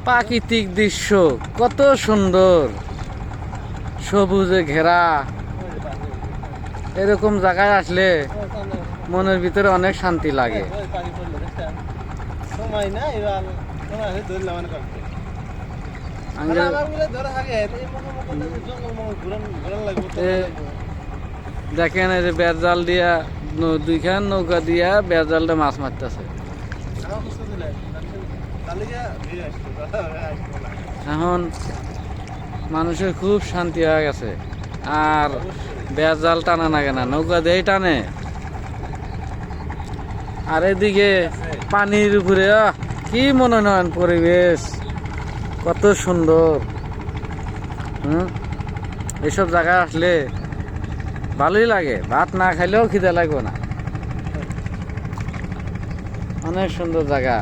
প্রাকৃতিক দৃশ্য কত সুন্দর, সবুজে ঘেরা। এরকম জায়গায় আসলে মনের ভিতরে অনেক শান্তি লাগে। দেখেন এই যে বেড়জাল দিয়া দুইখান নৌকা দিয়া বেড়জালটা মাছ মারতেছে। এখন মানুষের খুব শান্তি হয়ে গেছে, আর বেড়জাল টানা লাগে না, নৌকা দিয়েই টানে। আর এদিকে পানির উপরে কি মনোনয়ন পরিবেশ, কত সুন্দর। এসব জায়গায় আসলে ভালোই লাগে, ভাত না খাইলেও খিদে লাগবে না। অনেক সুন্দর জায়গা।